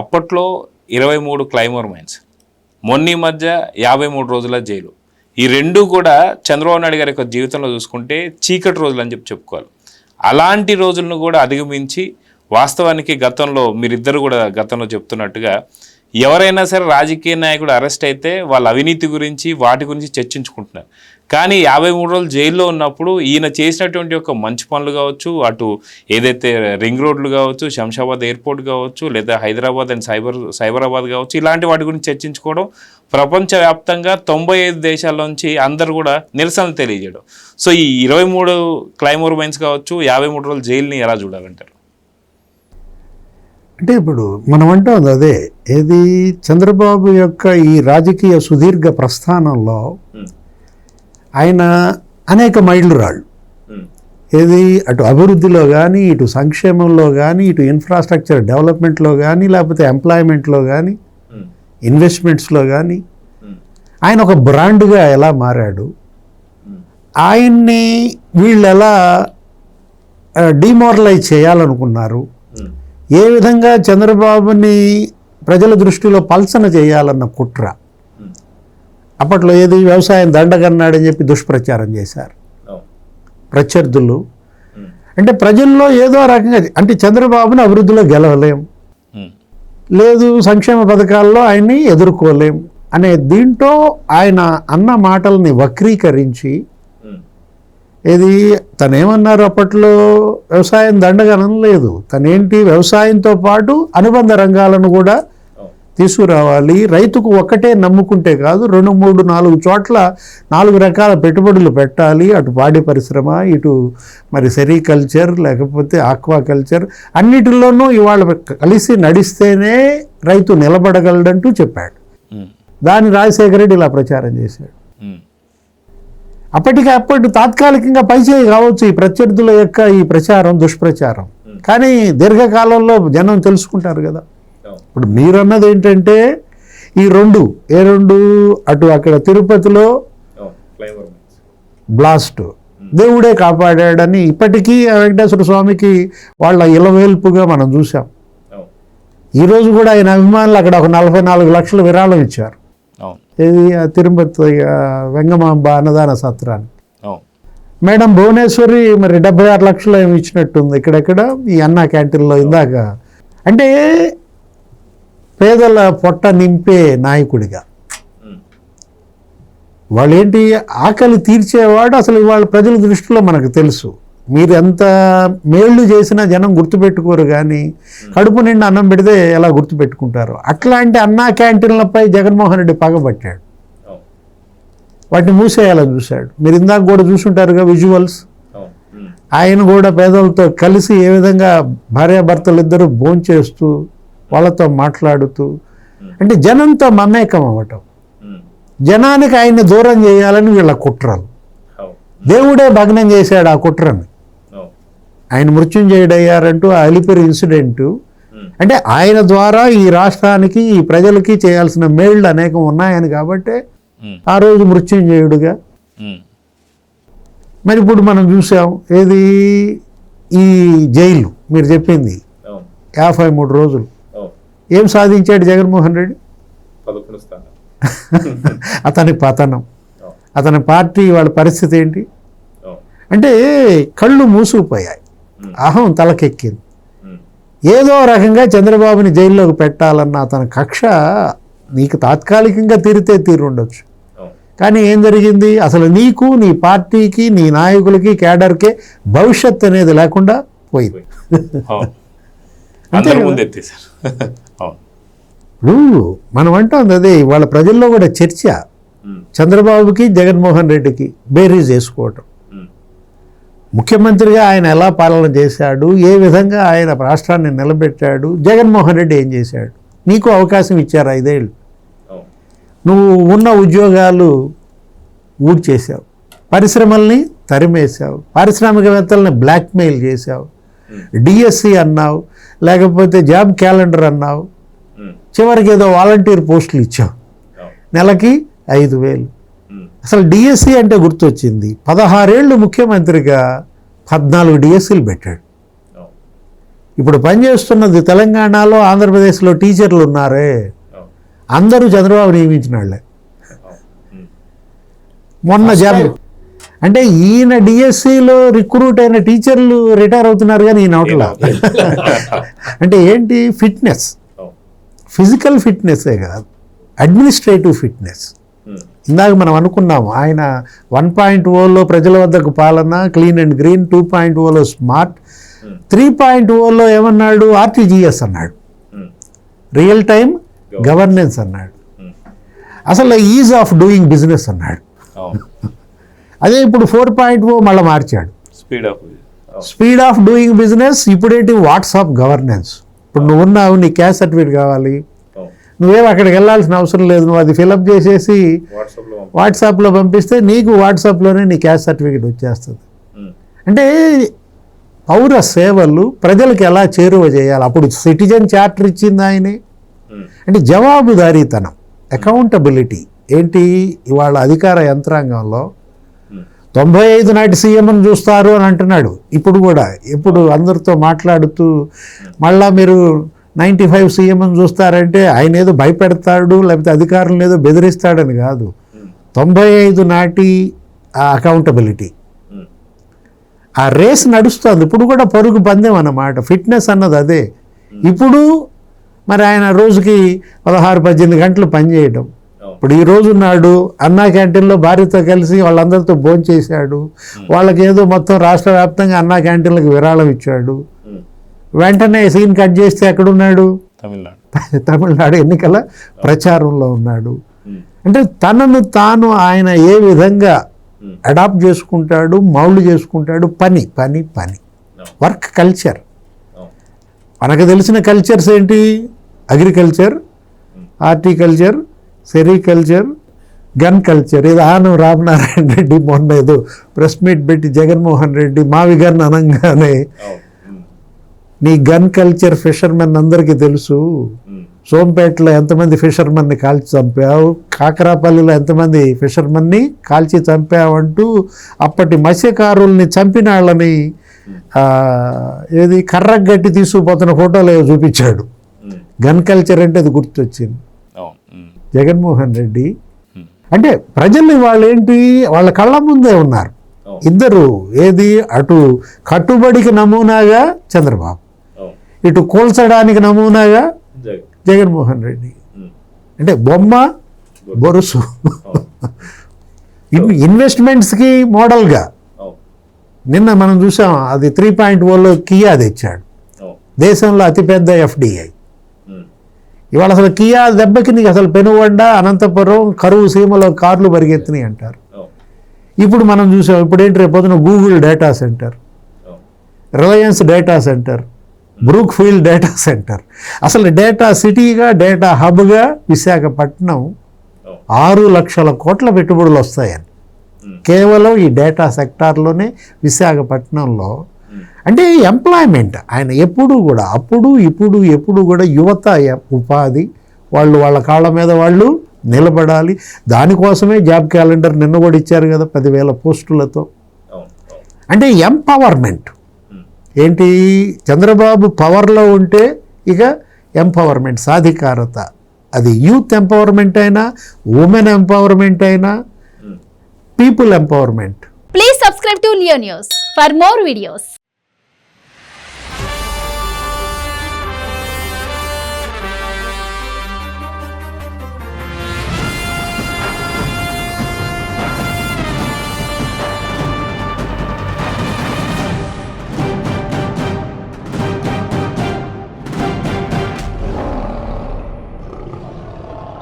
అప్పట్లో 23 claymore mines, మొన్న ఈ మధ్య 53 రోజుల జైలు. ఈ రెండు కూడా చంద్రబాబు నాయుడు గారి యొక్క జీవితంలో చూసుకుంటే చీకటి రోజులు అని చెప్పుకోవాలి. అలాంటి రోజులను కూడా అధిగమించి వాస్తవానికి గతంలో మీరిద్దరు కూడా గతంలో చెప్తున్నట్టుగా ఎవరైనా సరే రాజకీయ నాయకుడు అరెస్ట్ అయితే వాళ్ళ అవినీతి గురించి వాటి గురించి చర్చించుకుంటున్నారు. కానీ 53 రోజులు జైల్లో ఉన్నప్పుడు ఈయన చేసినటువంటి ఒక మంచి పనులు కావచ్చు, అటు ఏదైతే రింగ్ రోడ్లు కావచ్చు, శంషాబాద్ ఎయిర్పోర్ట్ కావచ్చు, లేదా హైదరాబాద్ అండ్ సైబరాబాద్ కావచ్చు, ఇలాంటి వాటి గురించి చర్చించుకోవడం, ప్రపంచవ్యాప్తంగా 95 దేశాల్లోంచి అందరూ కూడా నిరసనలు తెలియజేయడం. సో ఈ 23 క్లైమోర్ మైన్స్ కావచ్చు, 53 రోజులు జైలుని ఎలా చూడాలంటారు? అంటే ఇప్పుడు మనం అంటాం అదే, ఏది చంద్రబాబు యొక్క ఈ రాజకీయ సుదీర్ఘ ప్రస్థానంలో ఆయన అనేక మైలురాళ్ళు, ఏది అటు అభివృద్ధిలో కానీ, ఇటు సంక్షేమంలో కానీ, ఇటు ఇన్ఫ్రాస్ట్రక్చర్ డెవలప్మెంట్లో కానీ, లేకపోతే ఎంప్లాయ్మెంట్లో కానీ, ఇన్వెస్ట్మెంట్స్లో కానీ ఆయన ఒక బ్రాండ్గా ఎలా మారాడు, ఆయన్ని వీళ్ళు ఎలా డిమోరలైజ్ చేయాలనుకున్నారు, ఏ విధంగా చంద్రబాబుని ప్రజల దృష్టిలో పల్సన చేయాలన్న కుట్ర. అప్పట్లో ఏది వ్యవసాయం దండగన్నాడని చెప్పి దుష్ప్రచారం చేశారు ప్రత్యర్థులు. అంటే ప్రజల్లో ఏదో రకంగా, అంటే చంద్రబాబుని అభివృద్ధిలో గెలవలేం, లేదు సంక్షేమ పథకాల్లో ఆయన్ని ఎదుర్కోలేం అనే దీంట్లో ఆయన అన్న మాటల్ని వక్రీకరించి, ఏది తనేమన్నారు అప్పట్లో వ్యవసాయం దండగనం లేదు, తనేంటి వ్యవసాయంతో పాటు అనుబంధ రంగాలను కూడా తీసుకురావాలి, రైతుకు ఒక్కటే నమ్ముకుంటే కాదు 2, 3, 4 చోట్ల 4 రకాల పెట్టుబడులు పెట్టాలి, అటు పాడి పరిశ్రమ, ఇటు మరి సెరికల్చర్, లేకపోతే ఆక్వాకల్చర్, అన్నిటిలోనూ ఇవాళ కలిసి నడిస్తేనే రైతు నిలబడగలడంటూ చెప్పాడు. దాన్ని రాజశేఖర రెడ్డి ఇలా ప్రచారం చేశాడు. అప్పటికప్పుడు తాత్కాలికంగా పైచేయి కావచ్చు ఈ ప్రత్యర్థుల యొక్క ఈ ప్రచారం, దుష్ప్రచారం, కానీ దీర్ఘకాలంలో జనం తెలుసుకుంటారు కదా. ఇప్పుడు మీరన్నది ఏంటంటే ఈ రెండు, ఏ రెండు, అటు అక్కడ తిరుపతిలో బ్లాస్ట్ దేవుడే కాపాడాడని ఇప్పటికీ వెంకటేశ్వర స్వామికి వాళ్ళ ఇలవేల్పుగా మనం చూసాం. ఈరోజు కూడా ఆయన అభిమానులు అక్కడ ఒక 44 లక్షల విరాళం ఇచ్చారు, ఇది తిరుపతి వెంగమాంబ అన్నదాన సత్రాన్ని. మేడం భువనేశ్వరి మరి 76 లక్షలు ఏమి ఇచ్చినట్టుంది ఇక్కడెక్కడ ఈ అన్నా క్యాంటీన్లో. ఇందాక అంటే పేదల పొట్ట నింపే నాయకుడిగా, వాళ్ళేంటి ఆకలి తీర్చేవాడు. అసలు వాళ్ళ ప్రజల దృష్టిలో మనకు తెలుసు, మీరు ఎంత మేళ్ళు చేసినా జనం గుర్తుపెట్టుకోరు, కానీ కడుపు నిండా అన్నం పెడితే ఎలా గుర్తుపెట్టుకుంటారు. అట్లాంటి అన్నా క్యాంటీన్లపై జగన్మోహన్ రెడ్డి పగబట్టాడు, వాటిని మూసేయాలని చూశాడు. మీరు ఇందాక కూడా చూసుంటారుగా విజువల్స్, ఆయన కూడా పేదలతో కలిసి ఏ విధంగా భార్యాభర్తలు ఇద్దరు భోంచేస్తూ వాళ్ళతో మాట్లాడుతూ, అంటే జనంతో మమేకం అవ్వటం, జనానికి ఆయన్ని దూరం చేయాలని వీళ్ళ కుట్రలు. దేవుడే భగ్నం చేశాడు ఆ కుట్రని. ఆయన మృత్యుంజయుడయ్యారంటూ ఆ అలిపిరి ఇన్సిడెంటు, అంటే ఆయన ద్వారా ఈ రాష్ట్రానికి, ఈ ప్రజలకి చేయాల్సిన మేళ్ళు అనేకం ఉన్నాయని కాబట్టి ఆ రోజు మృత్యుంజయుడుగా. మరి ఇప్పుడు మనం చూసాం ఏది ఈ జైలు, మీరు చెప్పింది 53 రోజులు ఏం సాధించాడు జగన్మోహన్ రెడ్డి? అతని పతనం, అతని పార్టీ వాళ్ళ పరిస్థితి ఏంటి అంటే కళ్ళు మూసుకుపోయాయి, అహం తలకెక్కింది. ఏదో రకంగా చంద్రబాబుని జైల్లోకి పెట్టాలన్న అతని కక్ష నీకు తాత్కాలికంగా తీరితే తీరుండొచ్చు, కానీ ఏం జరిగింది? అసలు నీకు, నీ పార్టీకి, నీ నాయకులకి, కేడర్కే భవిష్యత్ అనేది లేకుండా పోయింది. ఇప్పుడు మనం అంటాం అదే, వాళ్ళ ప్రజల్లో కూడా చర్చ చంద్రబాబుకి జగన్మోహన్ రెడ్డికి బేరీజ్ చేసుకోవటం. ముఖ్యమంత్రిగా ఆయన ఎలా పాలన చేశాడు, ఏ విధంగా ఆయన రాష్ట్రాన్ని నిలబెట్టాడు, జగన్మోహన్ రెడ్డి ఏం చేశాడు. నీకు అవకాశం ఇచ్చారు 5 ఏళ్ళు, నువ్వు ఉన్న ఉద్యోగాలు ఊడ్చేసావు, పరిశ్రమల్ని తరిమేశావు, పారిశ్రామికవేత్తలని బ్లాక్మెయిల్ చేశావు, డిఎస్సి అన్నావు, లేకపోతే జాబ్ క్యాలెండర్ అన్నావు, చివరికి ఏదో వాలంటీర్ పోస్టులు ఇచ్చావు, నెలకి 5,000. అసలు డిఎస్సి అంటే గుర్తొచ్చింది, 16 ఏళ్ళు ముఖ్యమంత్రిగా 14 డిఎస్సీలు పెట్టాడు. ఇప్పుడు పనిచేస్తున్నది తెలంగాణలో, ఆంధ్రప్రదేశ్లో టీచర్లు ఉన్నారే, అందరూ చంద్రబాబు నియమించిన వాళ్ళే. మొన్న జాబ్ అంటే ఈయన డిఎస్సిలో రిక్రూట్ అయిన టీచర్లు రిటైర్ అవుతున్నారు కానీ ఈయన అవట్లా. అంటే ఏంటి? ఫిట్నెస్, ఫిజికల్ ఫిట్నెస్సే కాదు, అడ్మినిస్ట్రేటివ్ ఫిట్నెస్. ఇందాక మనం అనుకున్నాము ఆయన 1.0లో ప్రజల వద్దకు పాలన, క్లీన్ అండ్ గ్రీన్, 2.0లో స్మార్ట్, 3.0లో ఏమన్నాడు? ఆర్టీజీఎస్ అన్నాడు, రియల్ టైం గవర్నెన్స్ అన్నాడు, అసలు ఈజ్ ఆఫ్ డూయింగ్ బిజినెస్ అన్నాడు. అదే ఇప్పుడు 4.0 మళ్ళీ మార్చాడు, స్పీడ్ ఆఫ్ డూయింగ్ బిజినెస్. ఇప్పుడేంటి? WhatsApp governance. ఇప్పుడు నువ్వు ఉన్నావు, నీ క్యాస్ట్ సర్టిఫికేట్ కావాలి, నువ్వేం అక్కడికి వెళ్ళాల్సిన అవసరం లేదు, నువ్వు అది ఫిలప్ చేసేసి వాట్సాప్లో పంపిస్తే నీకు వాట్సాప్లోనే నీ క్యాస్ట్ సర్టిఫికేట్ వచ్చేస్తుంది. అంటే పౌర సేవలు ప్రజలకు ఎలా చేరువ చేయాలి? అప్పుడు సిటిజన్ చార్టర్ ఇచ్చింది ఆయనే. అంటే జవాబుదారీతనం, అకౌంటబిలిటీ ఏంటి? ఇవాళ అధికార యంత్రాంగంలో 95 నాటి సీఎంని చూస్తారు అని అంటున్నాడు. ఇప్పుడు కూడా ఎప్పుడు అందరితో మాట్లాడుతూ మళ్ళా మీరు 95 సీఎంని చూస్తారంటే ఆయన ఏదో భయపెడతాడు, లేకపోతే అధికారులను ఏదో బెదిరిస్తాడని కాదు. 95 నాటి ఆ అకౌంటబిలిటీ, ఆ రేస్ నడుస్తుంది. ఇప్పుడు కూడా పరుగు పందెం అన్నమాట. ఫిట్నెస్ అన్నది అదే. ఇప్పుడు మరి ఆయన రోజుకి 16-18 గంటలు పనిచేయడం. ఇప్పుడు ఈ రోజు నాడు అన్నా క్యాంటీన్లో భార్యతో కలిసి వాళ్ళందరితో భోంచేశాడు. వాళ్ళకి ఏదో మొత్తం రాష్ట్ర వ్యాప్తంగా అన్నా క్యాంటీన్లకు విరాళం ఇచ్చాడు. వెంటనే సీన్ కట్ చేస్తే ఎక్కడున్నాడు? తమిళనాడు ఎన్నికల ప్రచారంలో ఉన్నాడు. అంటే తనను తాను ఆయన ఏ విధంగా అడాప్ట్ చేసుకుంటాడు, మౌల్డ్ చేసుకుంటాడు. పని పని పని, వర్క్ కల్చర్. మనకు తెలిసిన కల్చర్స్ ఏంటి? Agriculture, horticulture, sericulture, gun culture. ఇది ఆనం రామనారాయణ రెడ్డి మొన్న ఏదో ప్రెస్ మీట్ పెట్టి జగన్మోహన్ రెడ్డి మావి గన్ అనగానే, నీ గన్ కల్చర్ ఫిషర్మెన్ అందరికీ తెలుసు, సోంపేటలో ఎంతమంది ఫిషర్మెన్ని కాల్చి చంపావు, కాకరాపల్లిలో ఎంతమంది ఫిషర్మెన్ని కాల్చి చంపావు అంటూ అప్పటి మత్స్యకారుల్ని చంపిన వాళ్ళని ఏది కర్రకు గట్టి తీసుకుపోతున్న ఫోటోలు ఏవో చూపించాడు. గన్ కల్చర్ అంటే అది గుర్తొచ్చింది జగన్మోహన్ రెడ్డి. అంటే ప్రజలు వాళ్ళు ఏంటి, వాళ్ళ కళ్ళ ముందే ఉన్నారు ఇద్దరు. ఏది? అటు కట్టుబడికి నమూనాగా చంద్రబాబు, ఇటు కూల్చడానికి నమూనాగా జగన్మోహన్ రెడ్డి. అంటే బొమ్మ బొరుసు, ఇన్వెస్ట్మెంట్స్కి మోడల్గా. నిన్న మనం చూసాం, అది 3.0లో కియా తెచ్చాడు, దేశంలో అతిపెద్ద FDI. ఇవాళ అసలు కియా దెబ్బకి నీకు అసలు పెనుగొండ, అనంతపురం, కరువు సీమలో కార్లు పరిగెత్తినాయి అంటారు. ఇప్పుడు మనం చూసాం, ఇప్పుడు ఏంటి? రేపొద్దున Google data centre, Reliance data centre, Brookfield data centre. అసలు డేటా సిటీగా, డేటా హబ్గా విశాఖపట్నం 6 లక్షల కోట్ల పెట్టుబడులు వస్తాయని కేవలం ఈ డేటా సెక్టార్లోనే విశాఖపట్నంలో. అంటే ఎంప్లాయ్మెంట్ ఆయన ఎప్పుడు కూడా, అప్పుడు ఇప్పుడు ఎప్పుడు కూడా యువత ఉపాధి, వాళ్ళు వాళ్ళ కాళ్ళ మీద వాళ్ళు నిలబడాలి. దానికోసమే జాబ్ క్యాలెండర్ నిన్న కూడా ఇచ్చారు కదా 10,000 పోస్టులతో. అంటే ఎంపవర్మెంట్ ఏంటి? చంద్రబాబు పవర్లో ఉంటే ఇక ఎంపవర్మెంట్, సాధికారత. అది యూత్ ఎంపవర్మెంట్ అయినా, ఉమెన్ ఎంపవర్మెంట్ అయినా, people empowerment. Please subscribe to Leo news for more videos.